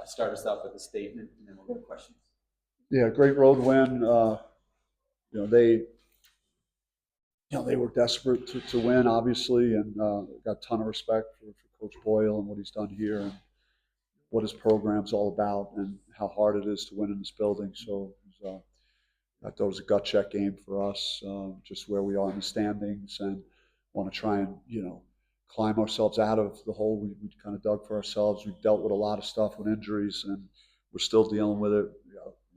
start us off with a statement, and then we'll go to questions. Yeah, great road win. You know, they were desperate to win, obviously, and got a ton of respect for Coach Boyle and what he's done here and what his program's all about and how hard it is to win in this building. So it was, I thought it was a gut check game for us, just where we are in the standings, and want to try and climb ourselves out of the hole we kind of dug for ourselves. We've dealt with a lot of stuff with injuries, and we're still dealing with it.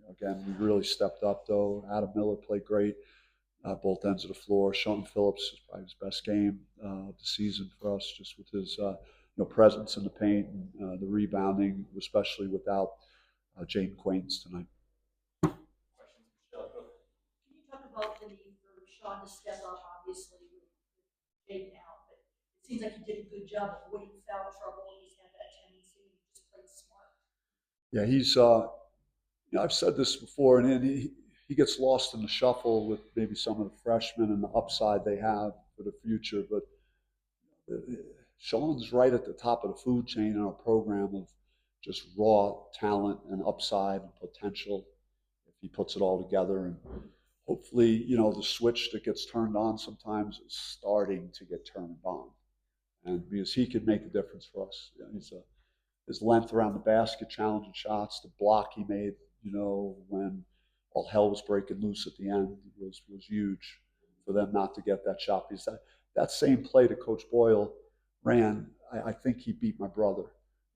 Again, we really stepped up though. Adam Miller played great, both ends of the floor. Sean Phillips is probably his best game of the season for us, just with his presence in the paint and the rebounding, especially without Jaden Quains tonight. Can you talk about the need for Sean to step up, obviously, with Jaden out, but it seems like he did a good job of avoiding foul trouble. He's had that tendency, he just played smart. Yeah, he's I've said this before, and he gets lost in the shuffle with maybe some of the freshmen and the upside they have for the future. But Sean's right at the top of the food chain in our program of just raw talent and upside and potential if he puts it all together. And hopefully, the switch that gets turned on sometimes is starting to get turned on. And because he could make a difference for us. His length around the basket, challenging shots, the block he made, when all hell was breaking loose at the end was huge for them not to get that shot. Because that same play that Coach Boyle ran, I think he beat my brother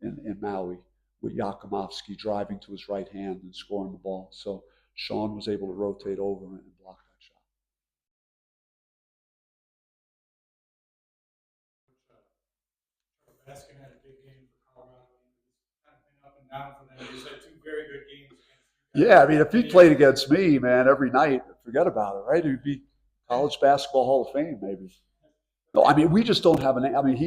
in Maui with Yakumovsky driving to his right hand and scoring the ball. So Sean was able to rotate over and block that shot. Baskin had a big game for Colorado. It's kind of been up and down for them. He's had two very good games against you guys. Yeah, I mean, if he played against me, man, every night, forget about it, right? He'd be college basketball Hall of Fame, maybe. No, I mean, we just don't have an. I mean,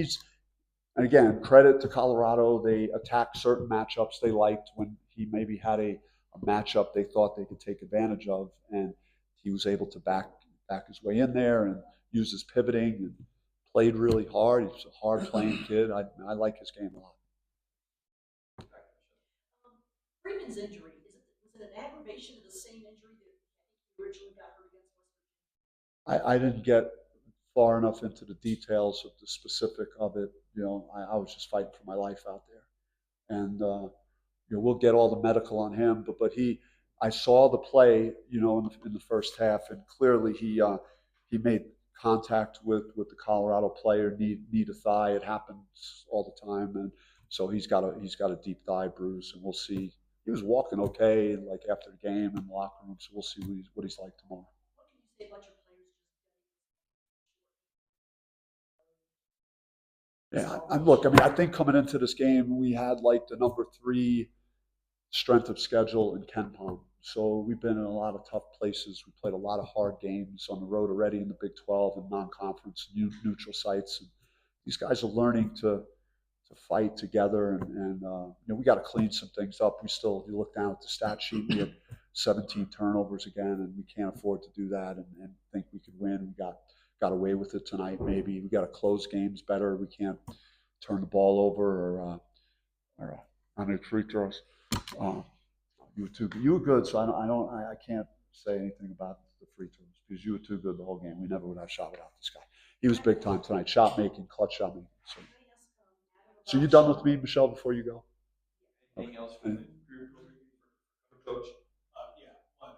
and again, credit to Colorado. They attacked certain matchups they liked when he maybe had a matchup they thought they could take advantage of, and he was able to back his way in there and use his pivoting and played really hard. He's a hard playing kid. I like his game a lot. Freeman's injury, was it an aggravation of the same injury that he originally got hurt against West Virginia? I didn't get far enough into the details of the specific of it. I was just fighting for my life out there, and we'll get all the medical on him. But I saw the play, in the first half, and clearly he made contact with the Colorado player, knee to thigh. It happens all the time, and so he's got a deep thigh bruise, and we'll see. He was walking okay, like after the game in the locker room, so we'll see what he's like tomorrow. What can you say about your players? Yeah, look, I mean, I think coming into this game, we had like the number 3 strength of schedule in KenPom. So we've been in a lot of tough places. We played a lot of hard games on the road already in the Big 12 and non-conference neutral sites. And these guys are learning to fight together, and we got to clean some things up. You look down at the stat sheet, we had 17 turnovers again, and we can't afford to do that and think we could win. We got away with it tonight. Maybe we got to close games better. We can't turn the ball over or on the free throws. You were good, so I can't say anything about the free throws because you were too good the whole game. We never would have shot without this guy. He was big time tonight. Shot making, clutch shot making. So you done with me, Michelle? Before you go. Anything else for the coach? Yeah, one.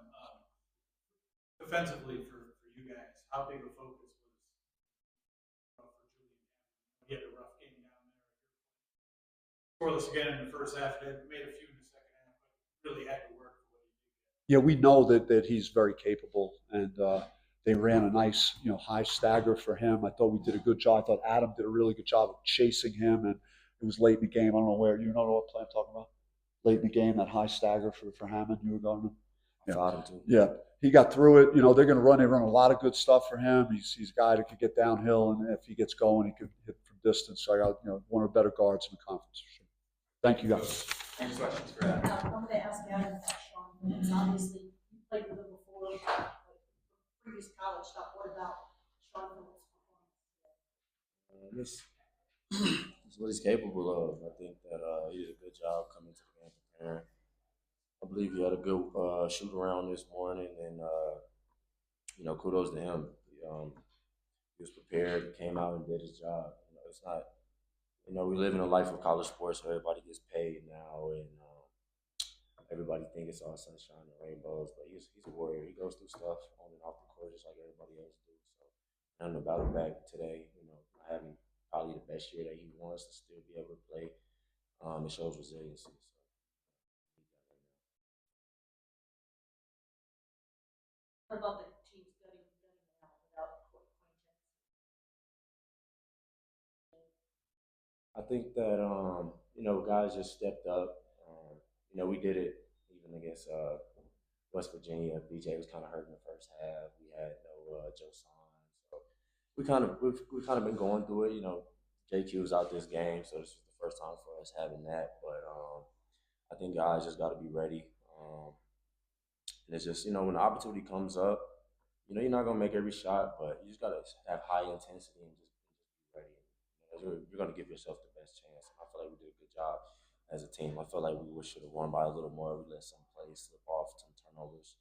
Defensively for you guys, how big a focus was for Julian? He had a rough game down there. Scoreless again in the first half. He made a few in the second half, but really had to work for what he did. Yeah, we know that he's very capable, and they ran a nice, high stagger for him. I thought we did a good job. I thought Adam did a really good job of chasing him, and it was late in the game. I don't know where you know what play I'm talking about. Late in the game, that high stagger for Hammond. You were going to. Yeah. Yeah, he got through it. They're going to run. They run a lot of good stuff for him. He's a guy that could get downhill, and if he gets going, he could hit from distance. So I got one of the better guards in the conference for sure. Thank you guys. Any questions for Adam? I'm going to ask Adam about Sean. It's obviously you played with him before, previous college stuff. What about Sean Phillips' performance? This is what he's capable of. I think that he did a good job coming to the game And I believe he had a good shoot around this morning, and kudos to him. Um, he was prepared, came out and did his job. It's not. We live in a life of college sports where everybody gets paid now, and everybody think it's all sunshine and rainbows. But he's a warrior. He goes through stuff on and off the court just like everybody else do. So, none to battle back today. Having probably the best year that he wants to still be able to play. It shows resiliency. So. What about the teams getting out without Quentin? I think that guys just stepped up. We did it even against West Virginia. BJ was kind of hurt in the first half. We had no Joe Son, so we've been going through it. JQ was out this game, so this was the first time for us having that. But I think guys just got to be ready. And it's just when the opportunity comes up, you're not gonna make every shot, but you just gotta have high intensity and just be ready. You're gonna give yourself the best chance. And I feel like we did a good job as a team. I feel like we should have won by a little more. We let some plays slip off, some turnovers.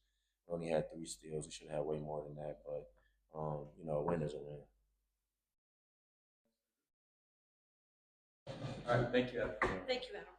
We only had 3 steals. We should have had way more than that. But a win is a win. All right, thank you, Adam. Thank you, Adam.